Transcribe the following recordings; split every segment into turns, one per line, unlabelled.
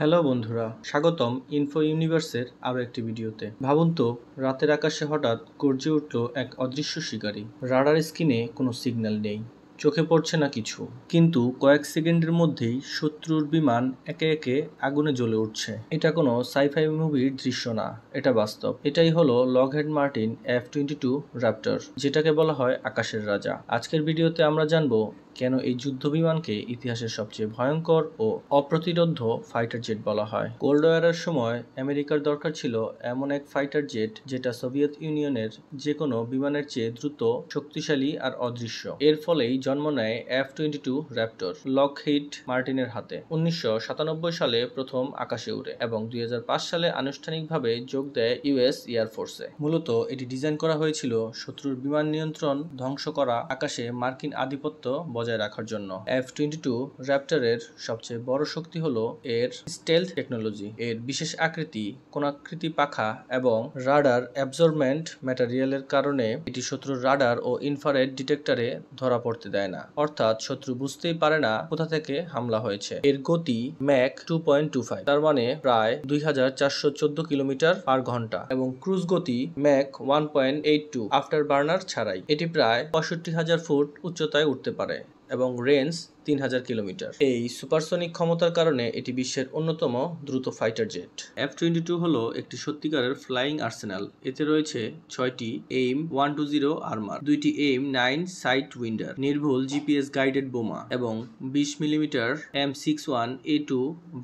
Hello বন্ধুরা, স্বাগতম info ইউনিভার্সের আরও একটি ভিডিওতে। ভাবুন তো, রাতের আকাশে হঠাৎ গর্জে উঠল এক অদৃশ্য শিকারী। রাডার স্ক্রিনে কোনো সিগন্যাল নেই, চোখে পড়ছে না কিছু, কিন্তু কয়েক সেকেন্ডের মধ্যেই শত্রুর বিমান একে একে আগুনে জ্বলে উঠছে। এটা কোনো সাইফাই মুভির দৃশ্য না, এটা বাস্তব। এটাই হলো লকহিড মার্টিন F-22 র্যাপটর, যেটাকে বলা হয় আকাশের রাজা। আজকের ভিডিওতে আমরা জানবো কেন এই যুদ্ধ বিমানকে ইতিহাসের সবচেয়ে ভয়ঙ্কর ও অপ্রতিরোধ্য ফাইটার জেট বলা হয়। কোল্ড ওয়ারের সময় আমেরিকার দরকার ছিল এমন এক ফাইটার জেট যেটা সোভিয়েত ইউনিয়নের যে কোনো বিমানের চেয়ে দ্রুত, শক্তিশালী আর অদৃশ্য। এর ফলেই জন্ম নেয় F-22 র্যাপটর লকহিড মার্টিনের হাতে। 1997 সালে প্রথম আকাশে উড়ে এবং 2005 সালে আনুষ্ঠানিকভাবে যোগ দেয় ইউএস এয়ারফোর্সে। মূলত এটি ডিজাইন করা হয়েছিল শত্রুর বিমান নিয়ন্ত্রণ ধ্বংস করা, আকাশে মার্কিন আধিপত্য বজায় রাখার জন্য। F-22 র্যাপটরের সবচেয়ে বড় শক্তি হলো এর স্টেলথ টেকনোলজি। এর বিশেষ আকৃতি, কোণাকৃতি পাখা এবং রাডার অ্যাবজর্বমেন্ট ম্যাটেরিয়ালের কারণে এটি শত্রুর রাডার ও ইনফ্রারেড ডিটেক্টরে ধরা পড়তে দেয় না, অর্থাৎ শত্রু বুঝতেই পারে না কোথা থেকে হামলা হয়েছে। এর গতি ম্যাক 2.25, তার মানে প্রায় 2414 কিলোমিটার পার ঘন্টা, এবং ক্রুজ গতি ম্যাক 1.82 আফটার বার্নার ছাড়াই। এটি প্রায় 65,000 ফুট উচ্চতায় উঠতে পারে এবং রেঞ্জ 3000 কিলোমিটার। এই সুপারসনিক ক্ষমতার কারণে এটি বিশ্বের অন্যতম দ্রুত ফাইটার জেট। F-22 হলো একটি সত্যিকারের ফ্লাইং আর্সেনাল। এতে রয়েছে 6টি AIM 120 আর্মার, 2টি AIM 9 সাইট উইন্ডার, নির্ভুল জিপিএস গাইডেড বোমা এবং 20 মিলিমিটার M61A2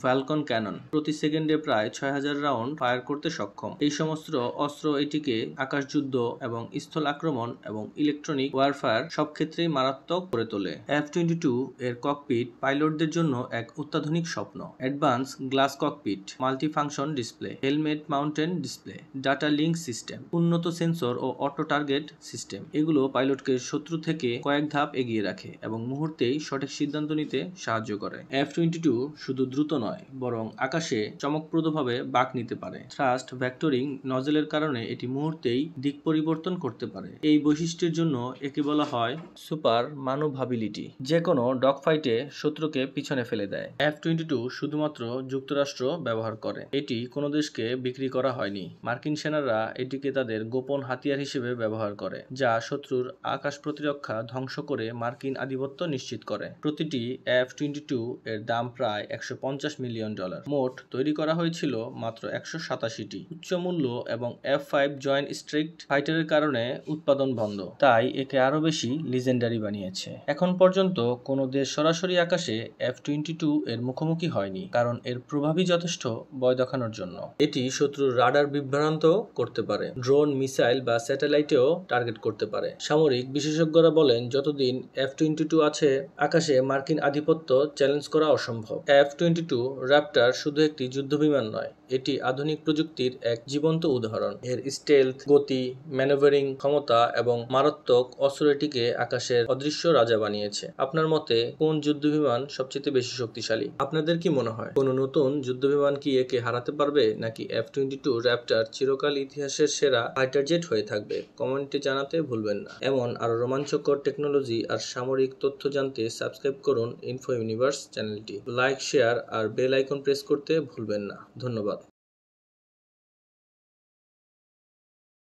ভ্যালকন ক্যানন, প্রতি সেকেন্ডে প্রায় 6000 রাউন্ড ফায়ার করতে সক্ষম। এই সমস্ত অস্ত্র এটিকে আকাশযুদ্ধ এবং স্থল আক্রমণ এবং ইলেকট্রনিক ওয়ারফেয়ার সব ক্ষেত্রেই মারাত্মক করে তোলে। F-22 এর ককপিট পাইলটদের জন্য এক অত্যাধুনিক স্বপ্ন। Advance glass cockpit, multi function display, helmet mountain display, data link system, উন্নত সেন্সর ও অটো টার্গেট সিস্টেম, এগুলো পাইলটকে শত্রু থেকে কয়েক ধাপ এগিয়ে রাখে এবং মুহূর্তেই সঠিক সিদ্ধান্ত নিতে সাহায্য করে। F-22 শুধু দ্রুত নয়, বরং আকাশে চমকপ্রদভাবে বাঁক নিতে পারে। থ্রাস্ট ভেক্টরিং নজেলের কারণে এটি মুহূর্তেই দিক পরিবর্তন করতে পারে। এই বৈশিষ্ট্যের জন্য একে বলা হয় সুপার ম্যানুভাবিলিটি, যে কোনো ডগ ফাইটে শত্রুকে পিছনে ফেলে দেয়। F-22 শুধুমাত্র যুক্তরাষ্ট্র ব্যবহার করে, এটি কোনো দেশকে বিক্রি করা হয়নি। মার্কিন সেনারা এটিকে তাদের গোপন হাতিয়ার হিসেবে ব্যবহার করে, যা শত্রুর আকাশ প্রতিরক্ষা ধ্বংস করে মার্কিন আধিপত্য নিশ্চিত করে। প্রতিটি F-22 এর দাম প্রায় $150 মিলিয়ন। মোট তৈরি করা হয়েছিল মাত্র 187টি। উচ্চ মূল্য এবং F-5 জয়েন্ট স্ট্রাইক ফাইটারের কারণে উৎপাদন বন্ধ, তাই একে আরো বেশি লিজেন্ডারি বানিয়েছে। এখন পর্যন্ত কোনো দেশ সরাসরি আকাশে F-22 এর মুখোমুখি হয়নি, কারণ এর প্রভাবই যথেষ্ট ভয় দেখানোর জন্য। এটি শত্রুর রাডার বিভ্রান্ত করতে পারে, ড্রোন, মিসাইল বা স্যাটেলাইটেও টার্গেট করতে পারে। সামরিক বিশেষজ্ঞরা বলেন, যতদিন F-22 আছে, আকাশে মার্কিন আধিপত্য চ্যালেঞ্জ করা অসম্ভব। F-22 র্যাপটর শুধু একটি যুদ্ধবিমান নয়, এটি আধুনিক প্রযুক্তির এক জীবন্ত উদাহরণ। এর স্টেলথ, গতি, ম্যানুভারিং ক্ষমতা এবং মারাত্মক অস্ত্র এটিকে আকাশের অদৃশ্য রাজা বানিয়েছে। আপনার মতে কোন যুদ্ধবিমান সবচেয়ে বেশি শক্তিশালী? আপনাদের কি মনে হয়, কোন নতুন যুদ্ধবিমান কি একে হারাতে পারবে, নাকি F-22 র্যাপটর চিরকাল ইতিহাসের সেরা ফাইটার জেট হয়ে থাকবে? কমেন্টে জানাতে ভুলবেন না। এমন আরো রোমাঞ্চকর টেকনোলজি আর সামরিক তথ্য জানতে সাবস্ক্রাইব করুন ইনফো ইউনিভার্স চ্যানেলটি। লাইক, শেয়ার আর বেল আইকন প্রেস করতে ভুলবেন না। ধন্যবাদ।